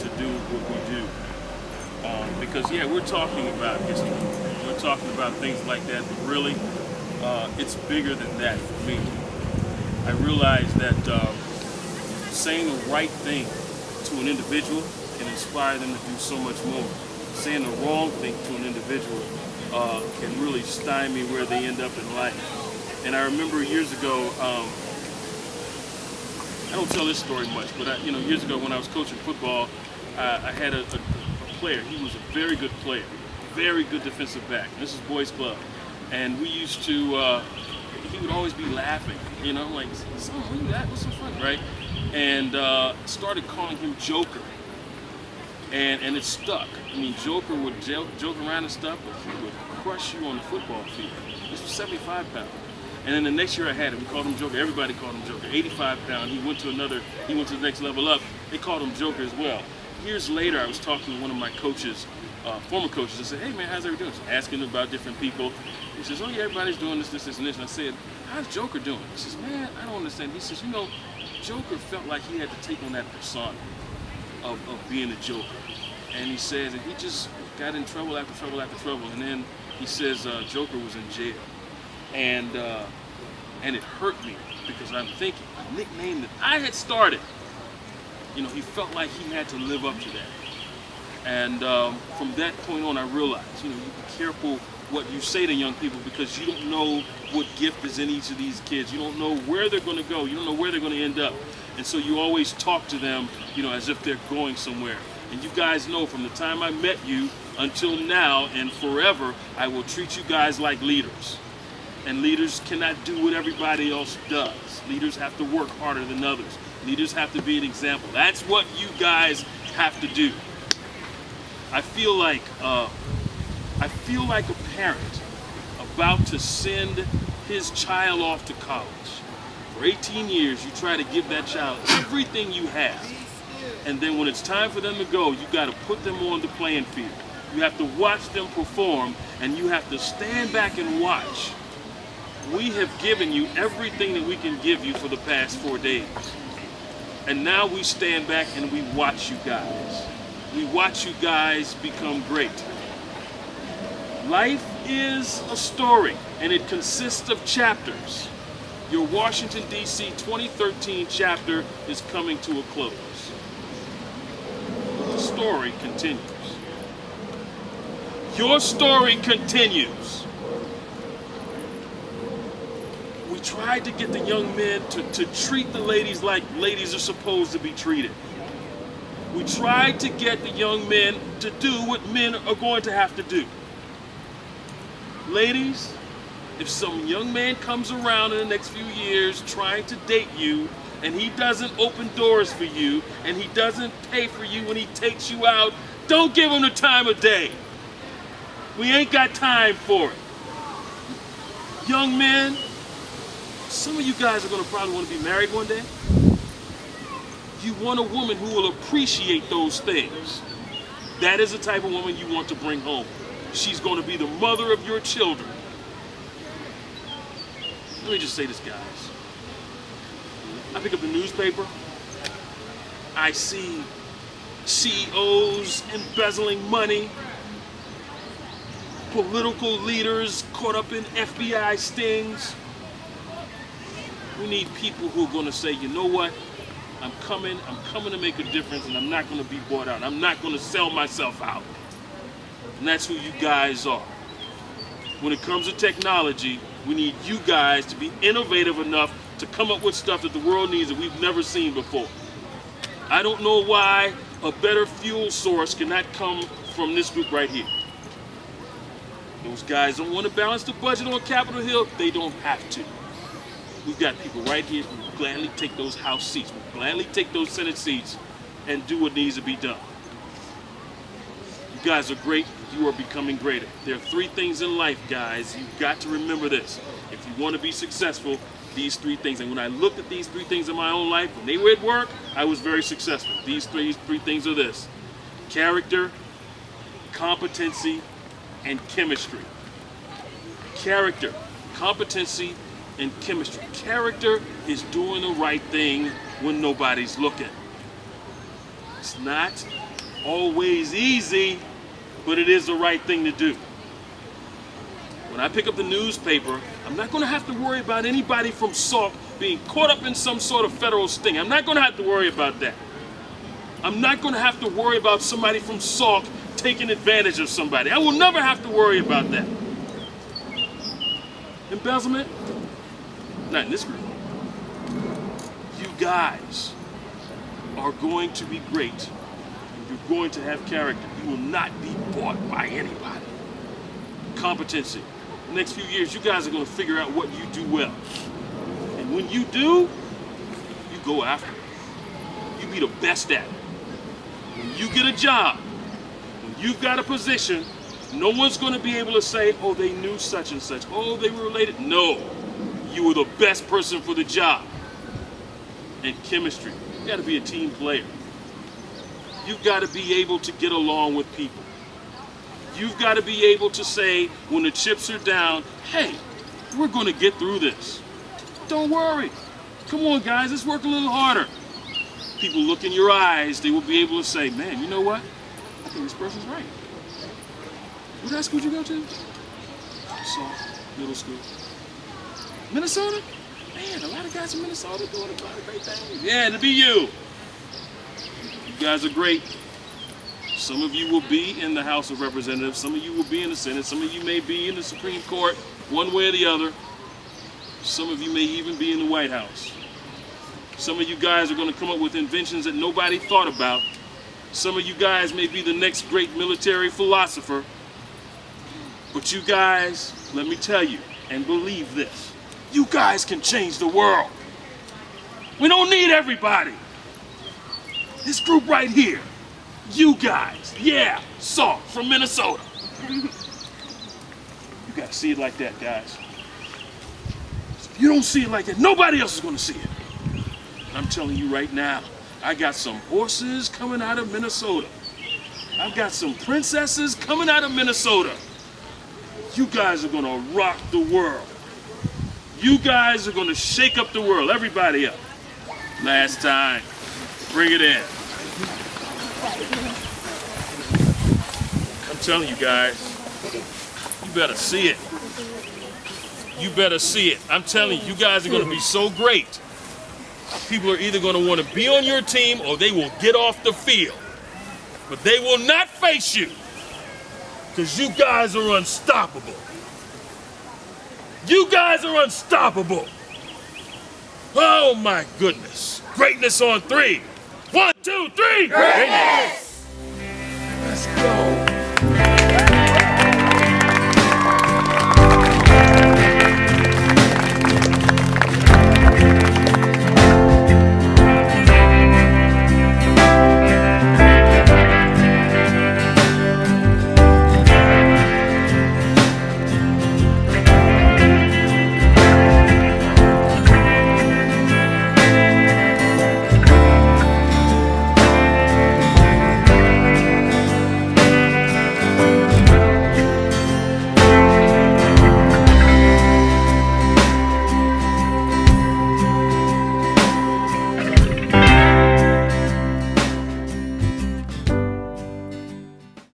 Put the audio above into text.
to do what we do. Because yeah, we're talking about history. We're talking about things like that, but really, it's bigger than that for me. I realize that saying the right thing to an individual can inspire them to do so much more. Saying the wrong thing to an individual can really stymie where they end up in life. And I remember years ago, I don't tell this story much, but years ago when I was coaching football, I had a player. He was a very good player, very good defensive back. This is boys club, and we used to. He would always be laughing, I'm like, son, what are you laughing? What's so funny, right? And started calling him Joker, and it stuck. I mean, Joker would joke around and stuff, but he would crush you on the football field. This was 75 pounds. And then the next year I had him, we called him Joker. Everybody called him Joker. 85 pound. He went to the next level up. They called him Joker as well. Years later, I was talking to one of my coaches, former coaches. I said, hey man, how's everybody doing? Asking him about different people. He says, oh yeah, everybody's doing this, this, and this. And I said, how's Joker doing? He says, man, I don't understand. He says, Joker felt like he had to take on that persona of being a Joker. And he says, and he just got in trouble after trouble after trouble. And then he says, Joker was in jail. And it hurt me because I'm thinking, a nickname that I had started, he felt like he had to live up to that. And from that point on, I realized, you be careful what you say to young people because you don't know what gift is in each of these kids. You don't know where they're going to go. You don't know where they're going to end up. And so you always talk to them, as if they're going somewhere. And you guys know from the time I met you until now and forever, I will treat you guys like leaders. And leaders cannot do what everybody else does. Leaders have to work harder than others. Leaders have to be an example. That's what you guys have to do. I feel like a parent about to send his child off to college. For 18 years, you try to give that child everything you have. And then when it's time for them to go, you got to put them on the playing field. You have to watch them perform, and you have to stand back and watch. We have given you everything that we can give you for the past 4 days. And now we stand back and we watch you guys. We watch you guys become great. Life is a story, and it consists of chapters. Your Washington, D.C. 2013 chapter is coming to a close. The story continues. Your story continues. We tried to get the young men to treat the ladies like ladies are supposed to be treated. We tried to get the young men to do what men are going to have to do. Ladies, if some young man comes around in the next few years trying to date you, and he doesn't open doors for you, and he doesn't pay for you when he takes you out, don't give him the time of day. We ain't got time for it. Young men, some of you guys are going to probably want to be married one day. You want a woman who will appreciate those things. That is the type of woman you want to bring home. She's going to be the mother of your children. Let me just say this, guys. I pick up the newspaper. I see CEOs embezzling money. Political leaders caught up in FBI stings. We need people who are going to say, you know what? I'm coming to make a difference, and I'm not going to be bought out. I'm not going to sell myself out. And that's who you guys are. When it comes to technology, we need you guys to be innovative enough to come up with stuff that the world needs that we've never seen before. I don't know why a better fuel source cannot come from this group right here. Those guys don't want to balance the budget on Capitol Hill. They don't have to. We've got people right here who will gladly take those House seats, will gladly take those Senate seats, and do what needs to be done. You guys are great. You are becoming greater. There are 3 things in life, guys. You've got to remember this. If you want to be successful, these 3 things. And when I looked at these 3 things in my own life, when they were at work, I was very successful. These three things are this: character, competency, and chemistry. Character, competency, and chemistry. Character is doing the right thing when nobody's looking. It's not always easy, but it is the right thing to do. When I pick up the newspaper, I'm not going to have to worry about anybody from Sauk being caught up in some sort of federal sting. I'm not going to have to worry about that. I'm not going to have to worry about somebody from Sauk taking advantage of somebody. I will never have to worry about that. Embezzlement? Not in this group. You guys are going to be great. You're going to have character. You will not be bought by anybody. Competency. The next few years, you guys are going to figure out what you do well. And when you do, you go after it. You be the best at it. When you get a job, when you've got a position, no one's going to be able to say, oh, they knew such and such. Oh, they were related. No. You were the best person for the job. And chemistry. You got to be a team player. You've got to be able to get along with people. You've got to be able to say, when the chips are down, hey, we're going to get through this. Don't worry. Come on, guys, let's work a little harder. People look in your eyes, they will be able to say, man, you know what? I think this person's right. What high school did you go to? Sauk Middle School. Minnesota? Man, a lot of guys in Minnesota doing a lot of great things. Yeah, to be you. You guys are great. Some of you will be in the House of Representatives. Some of you will be in the Senate. Some of you may be in the Supreme Court, one way or the other. Some of you may even be in the White House. Some of you guys are going to come up with inventions that nobody thought about. Some of you guys may be the next great military philosopher. But you guys, let me tell you, and believe this, you guys can change the world. We don't need everybody. This group right here, you guys, yeah, Sauk from Minnesota. You gotta see it like that, guys. If you don't see it like that, nobody else is gonna see it. I'm telling you right now, I got some horses coming out of Minnesota. I've got some princesses coming out of Minnesota. You guys are gonna rock the world. You guys are gonna shake up the world. Everybody up. Last time. Bring it in. I'm telling you guys, you better see it. You better see it. I'm telling you, you guys are gonna be so great. People are either gonna wanna be on your team or they will get off the field. But they will not face you, because you guys are unstoppable. You guys are unstoppable. Oh my goodness. Greatness on 3. 1, 2, 3. Greatness!